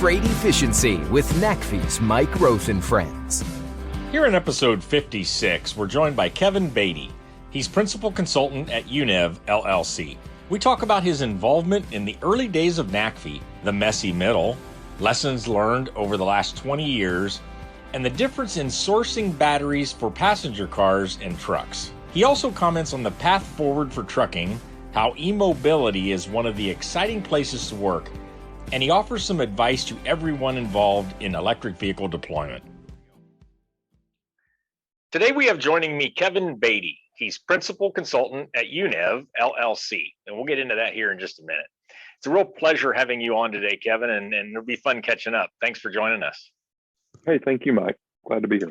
Freight Efficiency with NACFE's Mike Roth and Friends. Here in episode 56, we're joined by Kevin Beaty. He's principal consultant at YUNEV LLC. We talk about his involvement in the early days of NACFE, the messy middle, lessons learned over the last 20 years, and the difference in sourcing batteries for passenger cars and trucks. He also comments on the path forward for trucking, how e-mobility is one of the exciting places to work, and he offers some advice to everyone involved in electric vehicle deployment. Today we have joining me Kevin Beaty. He's principal consultant at YUNEV LLC, and we'll get into that here in just a minute. It's a real pleasure having you on today, Kevin, and it'll be fun catching up. Thanks for joining us. Hey, thank you, Mike. Glad to be here.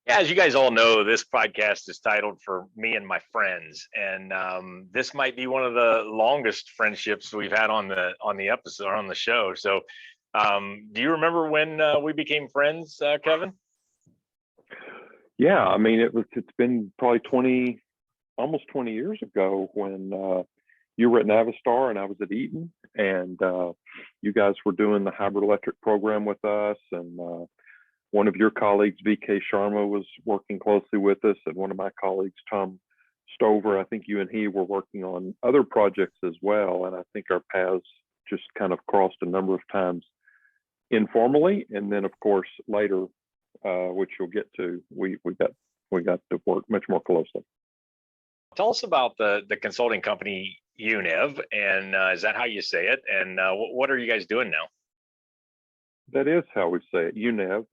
Yeah, as you guys all know, this podcast is titled For Me and My Friends, and this might be one of the longest friendships we've had on the episode, on the show. So, do you remember when we became friends, Kevin? Yeah, I mean, it's been probably almost 20 years ago when you were at Navistar and I was at Eaton, and you guys were doing the hybrid electric program with us, and one of your colleagues, VK Sharma, was working closely with us, and one of my colleagues, Tom Stover, I think you and he were working on other projects as well, and I think our paths just kind of crossed a number of times informally, and then of course later, which you'll get to, we got to work much more closely. Tell us about the consulting company YUNEV, and is that how you say it? And what are you guys doing now? That is how we say it, YUNEV.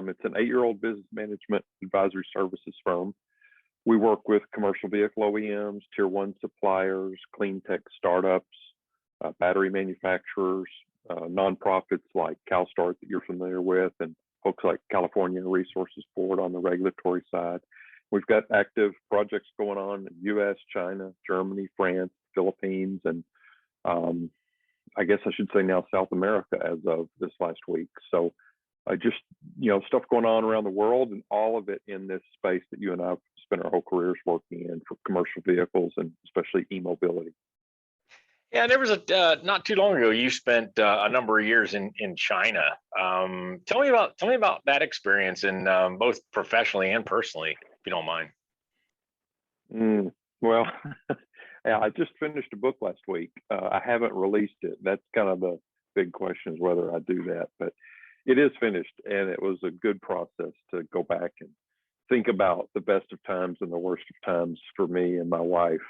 It's an 8-year-old business management advisory services firm. We work with commercial vehicle OEMs, tier 1 suppliers, clean tech startups, battery manufacturers, nonprofits like CalStart that you're familiar with, and folks like California Resources Board on the regulatory side. We've got active projects going on in the US, China, Germany, France, Philippines, and I guess I should say now South America as of this last week. So just, stuff going on around the world, and all of it in this space that you and I have spent our whole careers working in for commercial vehicles and especially e-mobility. Yeah, there was not too long ago, you spent a number of years in China. Tell me about that experience, in both professionally and personally, if you don't mind. Well, yeah, I just finished a book last week. I haven't released it. That's kind of the big question, is whether I do that, but it is finished, and it was a good process to go back and think about the best of times and the worst of times for me and my wife.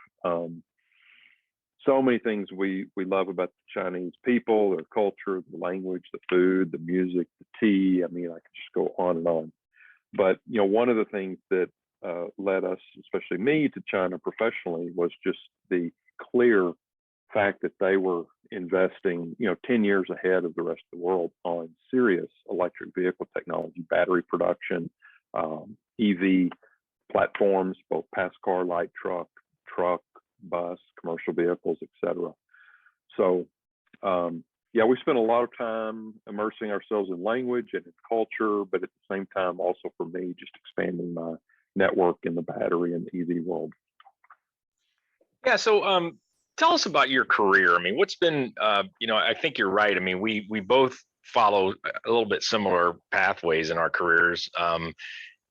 So many things we love about the Chinese people, their culture, the language, the food, the music, the tea. I mean, I could just go on and on. But, one of the things that led us, especially me, to China professionally was just the clear fact that they were investing, 10 years ahead of the rest of the world on serious electric vehicle technology, battery production, EV platforms, both pass car, light truck, bus, commercial vehicles, etc. So, we spent a lot of time immersing ourselves in language and in culture, but at the same time, also for me, just expanding my network in the battery and the EV world. Yeah. So, tell us about your career. I mean, what's been, I think you're right. I mean, we both follow a little bit similar pathways in our careers.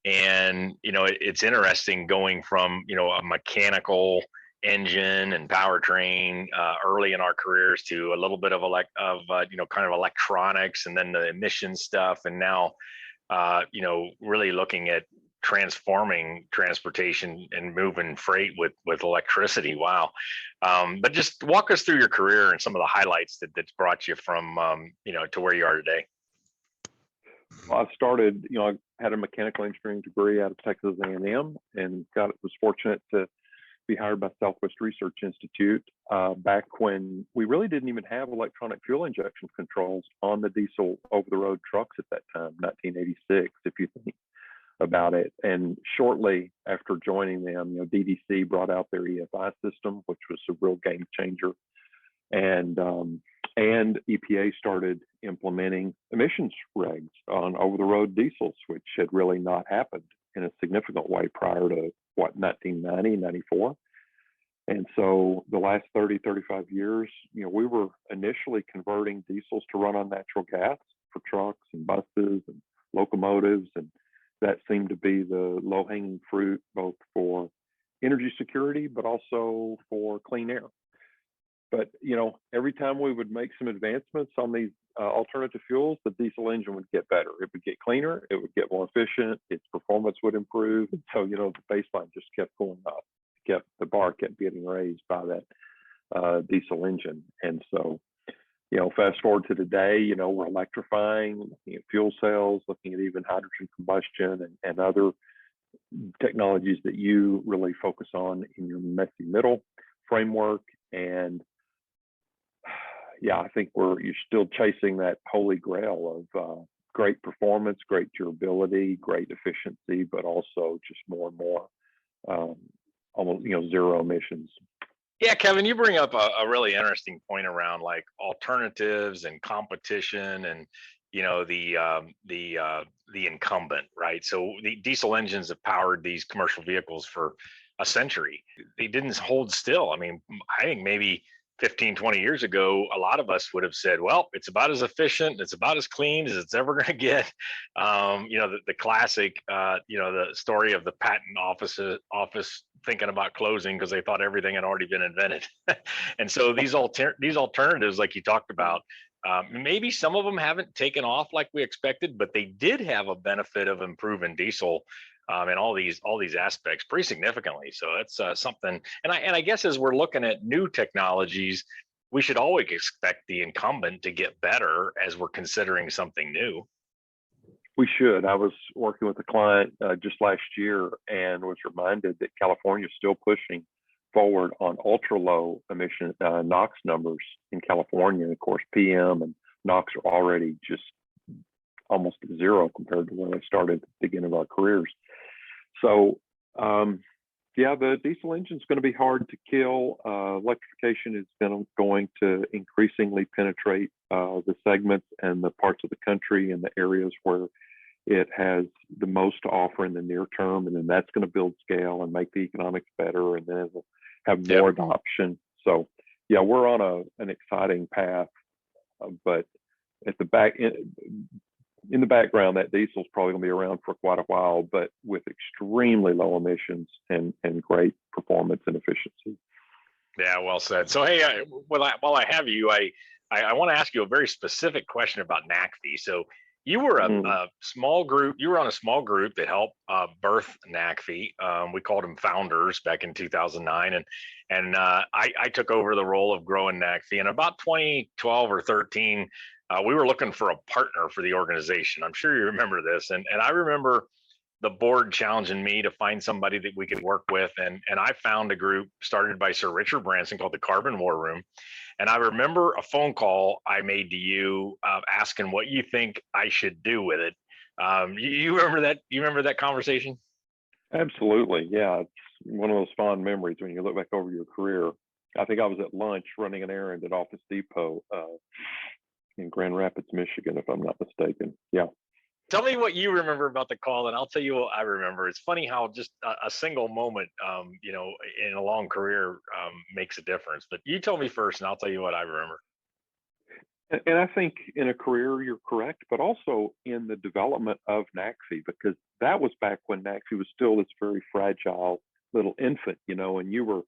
And, it's interesting going from, a mechanical engine and powertrain early in our careers to a little bit of kind of electronics, and then the emission stuff. And now, really looking at transforming transportation and moving freight with electricity. Wow. But just walk us through your career and some of the highlights that's brought you from, to where you are today. Well, I started, I had a mechanical engineering degree out of Texas A&M, and was fortunate to be hired by Southwest Research Institute back when we really didn't even have electronic fuel injection controls on the diesel over-the-road trucks at that time, 1986, if you think about it. And shortly after joining them, DDC brought out their EFI system, which was a real game changer. And EPA started implementing emissions regs on over-the-road diesels, which had really not happened in a significant way prior to 1990, 94. And so the last 30, 35 years, we were initially converting diesels to run on natural gas for trucks and buses and locomotives, and that seemed to be the low-hanging fruit, both for energy security, but also for clean air. But every time we would make some advancements on these alternative fuels, the diesel engine would get better. It would get cleaner. It would get more efficient. Its performance would improve. And so, the baseline just kept going up. The bar kept getting raised by that diesel engine. And so, fast forward to today, we're electrifying, looking at fuel cells, looking at even hydrogen combustion and other technologies that you really focus on in your messy middle framework. And I think you're still chasing that holy grail of great performance, great durability, great efficiency, but also just more and more almost zero emissions. Yeah, Kevin, you bring up a really interesting point around like alternatives and competition and the incumbent, right? So the diesel engines have powered these commercial vehicles for a century. They didn't hold still. I mean, I think maybe 15, 20 years ago, a lot of us would have said, well, it's about as efficient, it's about as clean as it's ever going to get. The classic, the story of the patent office thinking about closing because they thought everything had already been invented. And so these alternatives, like you talked about, maybe some of them haven't taken off like we expected, but they did have a benefit of improving diesel and all these aspects pretty significantly. So that's something. And I guess as we're looking at new technologies, we should always expect the incumbent to get better as we're considering something new. We should. I was working with a client just last year and was reminded that California is still pushing forward on ultra low emission NOx numbers in California. And of course, PM and NOx are already just almost zero compared to when they started at the beginning of our careers. So, the diesel engine is going to be hard to kill. Electrification is going to increasingly penetrate the segments and the parts of the country and the areas where it has the most to offer in the near term, and then that's going to build scale and make the economics better, and then it will have more adoption. So, we're on an exciting path, but at the back in the background, that diesel is probably going to be around for quite a while, but with extremely low emissions and great performance and efficiency. Yeah, well said. So, hey, while I have you, I want to ask you a very specific question about NACFE. So, you were a small group. You were on a small group that helped birth NACFE. We called them founders back in 2009, and I took over the role of growing NACFE. And about 2012 or 13. We were looking for a partner for the organization. I'm sure you remember this. And I remember the board challenging me to find somebody that we could work with. And I found a group started by Sir Richard Branson called the Carbon War Room. And I remember a phone call I made to you asking what you think I should do with it. You remember that? You remember that conversation? Absolutely. Yeah. It's one of those fond memories when you look back over your career. I think I was at lunch running an errand at Office Depot in Grand Rapids, Michigan, if I'm not mistaken. Yeah. Tell me what you remember about the call, and I'll tell you what I remember. It's funny how just a single moment, in a long career makes a difference. But you tell me first, and I'll tell you what I remember. And I think in a career, you're correct, but also in the development of NACFE, because that was back when NACFE was still this very fragile little infant, and you were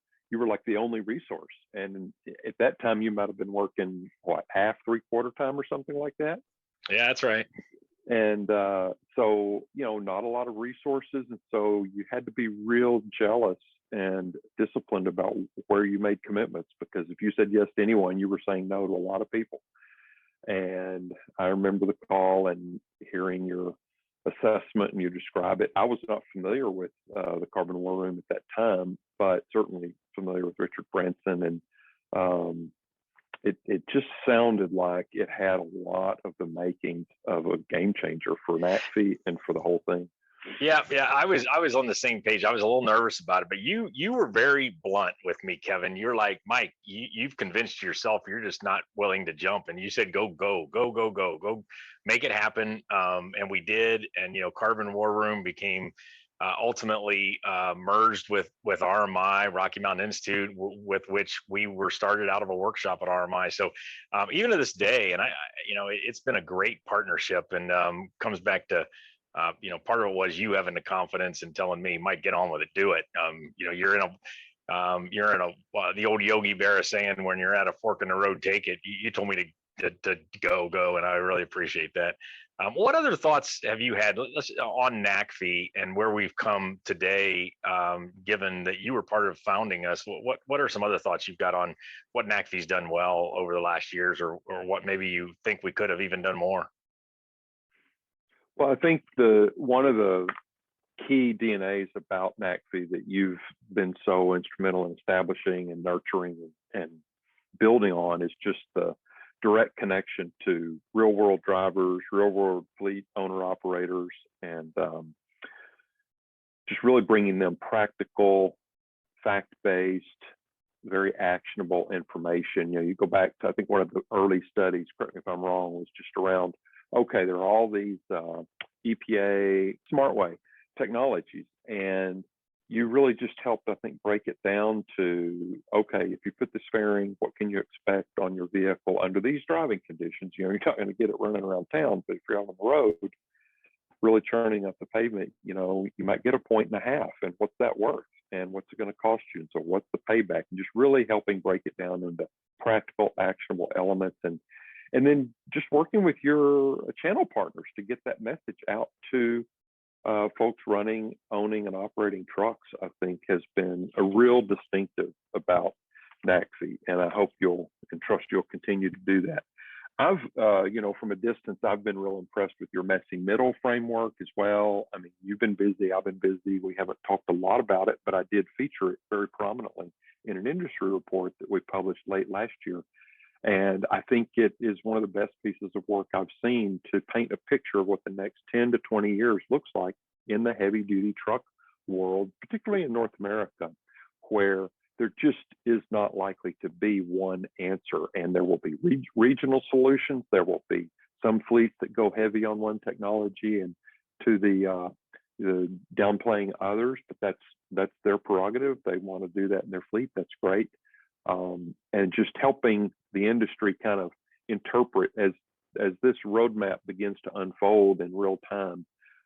like the only resource. And at that time, you might have been working, half, 3/4 time or something like that? Yeah, that's right. And so, not a lot of resources. And so you had to be real jealous and disciplined about where you made commitments, because if you said yes to anyone, you were saying no to a lot of people. And I remember the call and hearing your assessment and you describe it. I was not familiar with the Carbon War Room at that time, but certainly familiar with Richard Branson, and it just sounded like it had a lot of the makings of a game changer for NACFE and for the whole thing. Yeah, I was on the same page. I was a little nervous about it, but you were very blunt with me, Kevin. You're like, Mike, you've convinced yourself. You're just not willing to jump, and you said, go, make it happen. And we did. And Carbon War Room became ultimately merged with RMI, Rocky Mountain Institute, with which we were started out of a workshop at RMI. So even to this day, and it's been a great partnership, and comes back to part of it was you having the confidence and telling me, Mike, get on with it, do it. You're in a the old Yogi Berra saying, when you're at a fork in the road, take it. You told me to go, and I really appreciate that. What other thoughts have you had on NACFE and where we've come today, given that you were part of founding us? What are some other thoughts you've got on what NACFE's done well over the last years, or what maybe you think we could have even done more? Well, I think one of the key DNAs about NACFE that you've been so instrumental in establishing and nurturing and building on is just the direct connection to real world drivers, real world fleet owner operators, and just really bringing them practical, fact-based, very actionable information. You go back to, I think one of the early studies, correct me if I'm wrong, was just around, okay, there are all these EPA SmartWay technologies, and you really just helped, I think, break it down to, okay, if you put this fairing, what can you expect on your vehicle under these driving conditions? You're not going to get it running around town, but if you're out on the road, really churning up the pavement, you might get 1.5 points, and what's that worth? And what's it going to cost you? And so what's the payback? And just really helping break it down into practical, actionable elements, and then just working with your channel partners to get that message out to folks running, owning, and operating trucks, I think has been a real distinctive about NACFE, and I hope you'll continue to do that. I've, from a distance, I've been real impressed with your messy middle framework as well. I mean, you've been busy, I've been busy. We haven't talked a lot about it, but I did feature it very prominently in an industry report that we published late last year. And I think it is one of the best pieces of work I've seen to paint a picture of what the next 10 to 20 years looks like in the heavy duty truck world, particularly in North America, where there just is not likely to be one answer. And there will be regional solutions. There will be some fleets that go heavy on one technology and to the downplaying others, but that's their prerogative. They want to do that in their fleet. That's great. And just helping the industry kind of interpret as this roadmap begins to unfold in real time.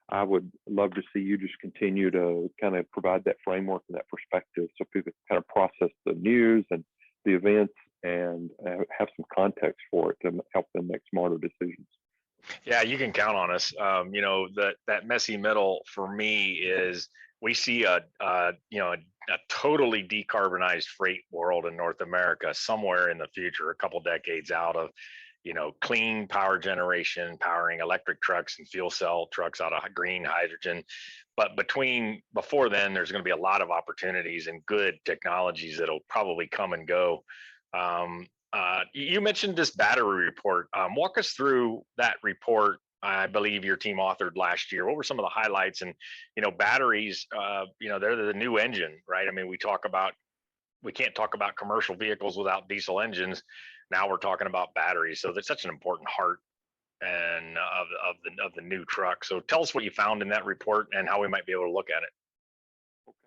I would love to see you just continue to kind of provide that framework and that perspective so people kind of process the news and the events and have some context for it to help them make smarter decisions. Yeah, you can count on us. That messy middle for me is we see a totally decarbonized freight world in North America somewhere in the future, a couple decades out of clean power generation, powering electric trucks and fuel cell trucks out of green hydrogen. But before then, there's going to be a lot of opportunities and good technologies that'll probably come and go. You mentioned this battery report. Walk us through that report. I believe your team authored last year. What were some of the highlights? And batteries, they're the new engine, right? I mean, we can't talk about commercial vehicles without diesel engines. Now we're talking about batteries, so that's such an important heart and of the new truck. So tell us what you found in that report and how we might be able to look at it.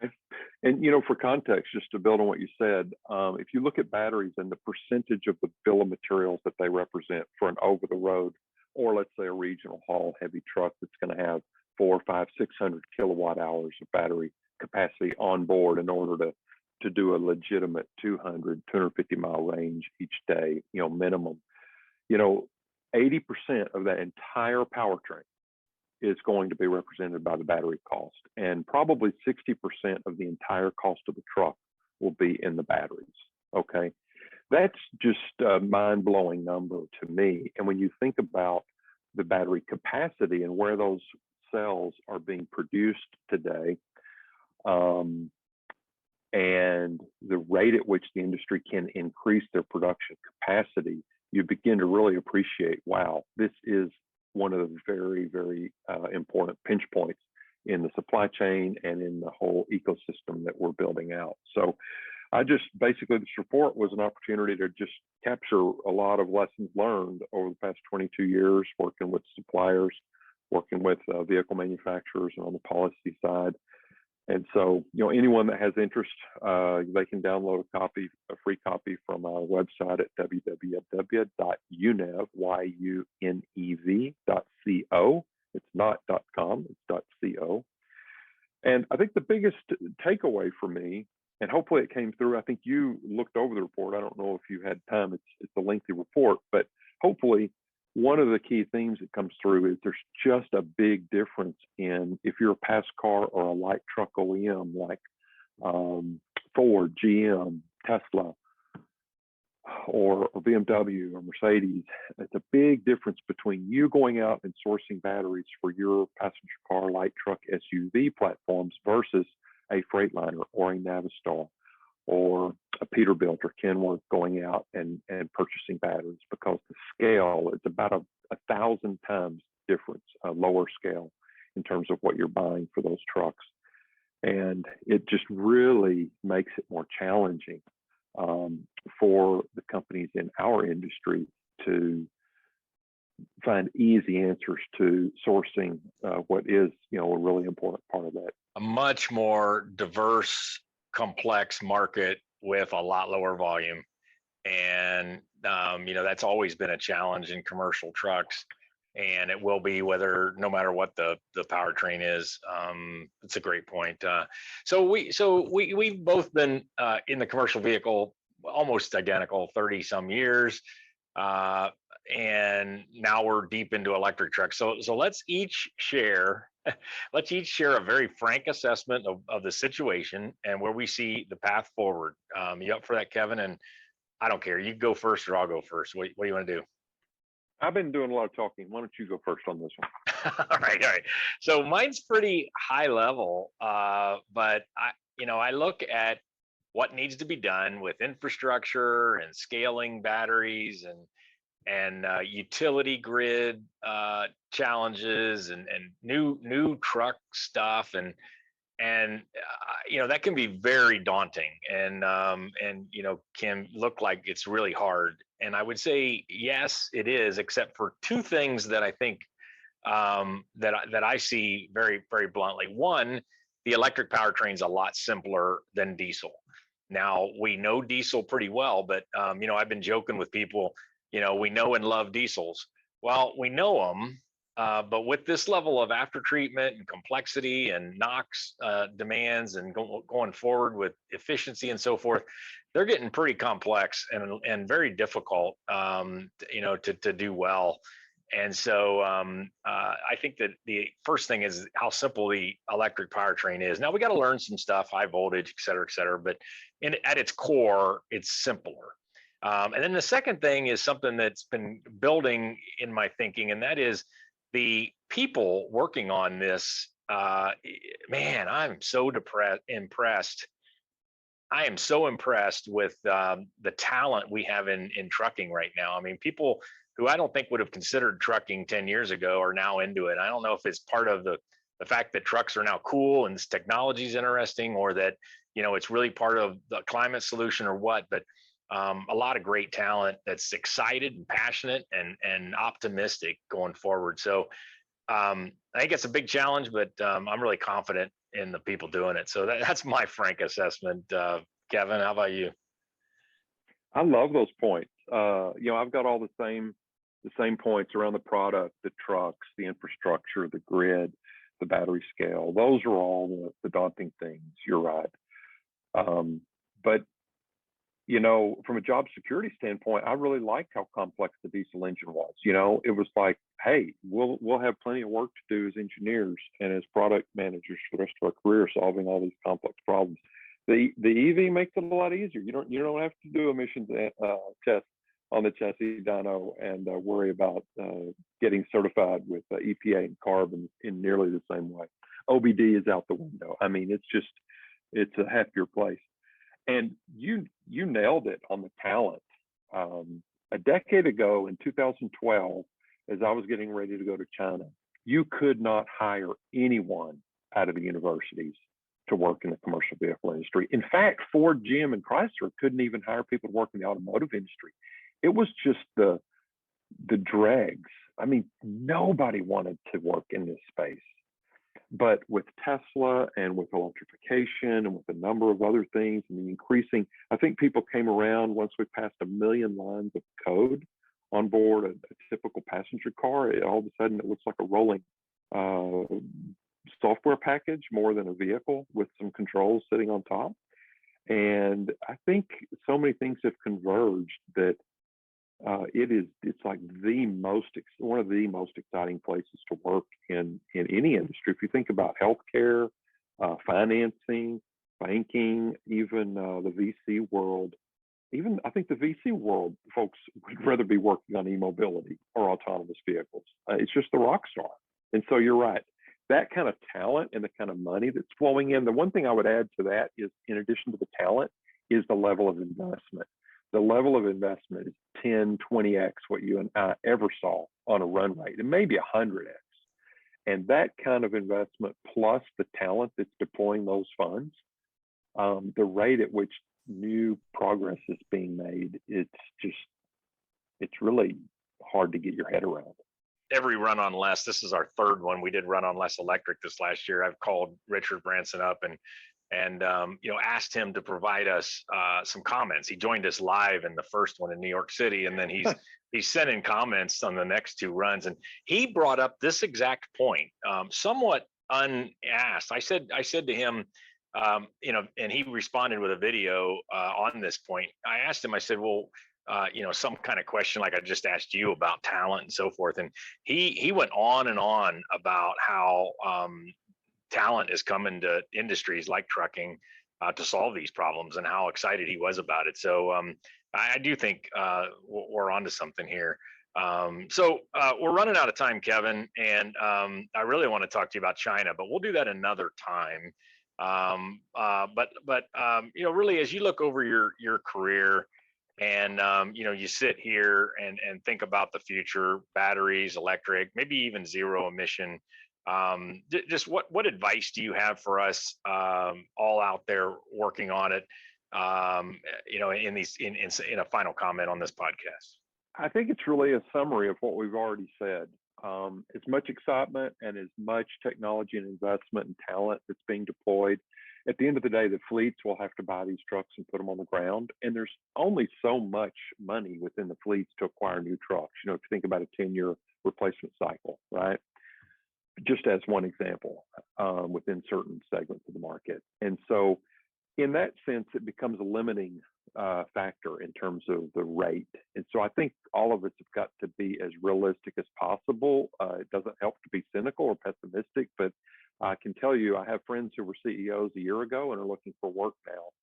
Okay, and for context, just to build on what you said, if you look at batteries and the percentage of the bill of materials that they represent for an over-the-road, or let's say a regional haul heavy truck that's going to have 400, 500, 600 kilowatt hours of battery capacity on board in order to do a legitimate 250 mile range each day, minimum, 80% of that entire powertrain is going to be represented by the battery cost, and probably 60% of the entire cost of the truck will be in the batteries. Okay, that's just a mind-blowing number to me. And when you think about the battery capacity and where those cells are being produced today, and the rate at which the industry can increase their production capacity, you begin to really appreciate, wow, this is one of the very, very important pinch points in the supply chain and in the whole ecosystem that we're building out. So this report was an opportunity to just capture a lot of lessons learned over the past 22 years, working with suppliers, working with vehicle manufacturers, and on the policy side, And so, anyone that has interest, they can download a free copy from our website at www.yunev.co. It's not .com, it's .co. And I think the biggest takeaway for me, and hopefully it came through, I think you looked over the report. I don't know if you had time. It's a lengthy report, but hopefully one of the key themes that comes through is there's just a big difference in if you're a pass car or a light truck OEM like Ford, GM, Tesla, or BMW or Mercedes. It's a big difference between you going out and sourcing batteries for your passenger car, light truck, SUV platforms versus a Freightliner or a Navistar or a Peterbilt or Kenworth going out and purchasing batteries, because the scale is about a 1,000 times difference, a lower scale in terms of what you're buying for those trucks. And it just really makes it more challenging for the companies in our industry to find easy answers to sourcing what is, a really important part of that. A much more diverse, complex market with a lot lower volume. And, that's always been a challenge in commercial trucks. And it will be no matter what the powertrain is. It's a great point. So we've both been in the commercial vehicle almost identical 30 some years. And now we're deep into electric trucks. So let's each share a very frank assessment of the situation and where we see the path forward. You up for that, Kevin? And I don't care. You go first or I'll go first. What do you want to do? I've been doing a lot of talking. Why don't you go first on this one? All right. So mine's pretty high level, but I look at what needs to be done with infrastructure and scaling batteries and utility grid challenges and new truck stuff and that can be very daunting and can look like it's really hard. And I would say yes, it is, except for two things that I think that I see very, very bluntly. One, the electric powertrain is a lot simpler than diesel. Now we know diesel pretty well, but I've been joking with people. We know and love diesels. Well, we know them, but with this level of after treatment and complexity and NOx demands and going forward with efficiency and so forth, they're getting pretty complex and very difficult, to do well. And so I think that the first thing is how simple the electric powertrain is. Now we got to learn some stuff, high voltage, et cetera, but at its core, it's simpler. And then the second thing is something that's been building in my thinking, and that is the people working on this. Man, I'm so impressed. I am so impressed with the talent we have in trucking right now. I mean, people who I don't think would have considered trucking 10 years ago are now into it. I don't know if it's part of the fact that trucks are now cool and this technology is interesting, or that, it's really part of the climate solution or what, but a lot of great talent that's excited and passionate and optimistic going forward. So I think it's a big challenge, but I'm really confident in the people doing it. So that's my frank assessment. Kevin, how about you? I love those points. I've got all the same points around the product, the trucks, the infrastructure, the grid, the battery scale. Those are all the daunting things. You're right. But from a job security standpoint, I really liked how complex the diesel engine was. It was like, hey, we'll have plenty of work to do as engineers and as product managers for the rest of our career, solving all these complex problems. The EV makes it a lot easier. You don't have to do emissions tests on the chassis dyno and worry about getting certified with EPA and carbon in nearly the same way. OBD is out the window. I mean, it's a happier place. And you nailed it on the talent. A decade ago in 2012, as I was getting ready to go to China, you could not hire anyone out of the universities to work in the commercial vehicle industry. In fact, Ford, GM, and Chrysler couldn't even hire people to work in the automotive industry. It was just the dregs. I mean, nobody wanted to work in this space. But with Tesla and with electrification and with a number of other things and the increasing, I think people came around once we passed 1 million lines of code on board a typical passenger car. All of a sudden, it looks like a rolling software package more than a vehicle with some controls sitting on top. And I think so many things have converged that it's like one of the most exciting places to work in any industry. If you think about healthcare, financing, banking, even the VC world, even I think the VC world folks would rather be working on e-mobility or autonomous vehicles. It's just the rock star. And so you're right. That kind of talent and the kind of money that's flowing in. The one thing I would add to that is, in addition to the talent, is the level of investment. The level of investment is 10, 20x what you and I ever saw on a run rate, and maybe 100x. And that kind of investment plus the talent that's deploying those funds, the rate at which new progress is being made, it's really hard to get your head around. Every Run on Less, this is our third one. We did Run on Less Electric this last year. I've called Richard Branson up and asked him to provide us some comments. He joined us live in the first one in New York City, and then he's sent in comments on the next two runs. And he brought up this exact point, somewhat unasked. I said to him, and he responded with a video on this point. I asked him, I said, well, some kind of question like I just asked you about talent and so forth. And he went on and on about how talent is coming to industries like trucking to solve these problems and how excited he was about it. So I do think we're onto something here. So we're running out of time, Kevin, and I really want to talk to you about China, but we'll do that another time. Really, as you look over your career and you sit here and think about the future, batteries, electric, maybe even zero emission. Just what advice do you have for us all out there working on it? In a final comment on this podcast. I think it's really a summary of what we've already said. As much excitement and as much technology and investment and talent that's being deployed. At the end of the day, the fleets will have to buy these trucks and put them on the ground. And there's only so much money within the fleets to acquire new trucks. If you think about a 10-year replacement cycle, right? Just as one example, within certain segments of the market. And so in that sense, it becomes a limiting factor in terms of the rate. And so I think all of us have got to be as realistic as possible. It doesn't help to be cynical or pessimistic, but I can tell you, I have friends who were CEOs a year ago and are looking for work now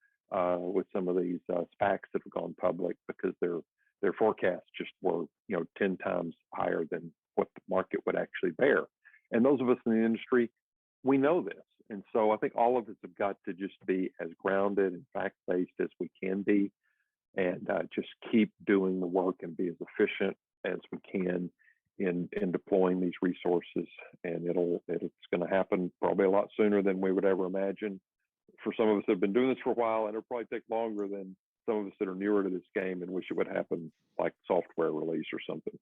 with some of these SPACs that have gone public because their forecasts just were 10 times higher than what the market would actually bear. And those of us in the industry, we know this. And so I think all of us have got to just be as grounded and fact-based as we can be and just keep doing the work and be as efficient as we can in deploying these resources. And it's going to happen probably a lot sooner than we would ever imagine. For some of us that have been doing this for a while, and it'll probably take longer than some of us that are newer to this game and wish it would happen like software release or something.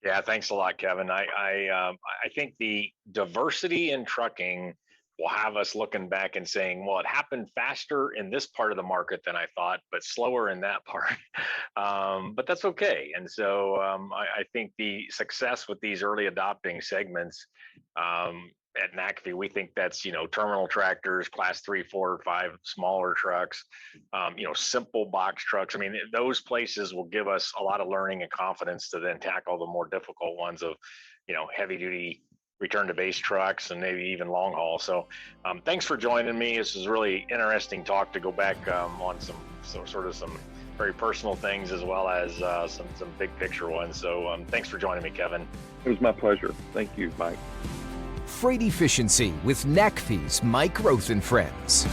Yeah, thanks a lot, Kevin. I think the diversity in trucking will have us looking back and saying, well, it happened faster in this part of the market than I thought, but slower in that part. But that's okay. And so I think the success with these early adopting segments at NACFE, we think that's, terminal tractors, class 3, 4, 5, smaller trucks, simple box trucks. I mean, those places will give us a lot of learning and confidence to then tackle the more difficult ones of, heavy duty return to base trucks and maybe even long haul. So thanks for joining me. This is really interesting talk to go back on some very personal things as well as some big picture ones. So thanks for joining me, Kevin. It was my pleasure. Thank you, Mike. Freight Efficiency with NACFE's Mike Roth and Friends.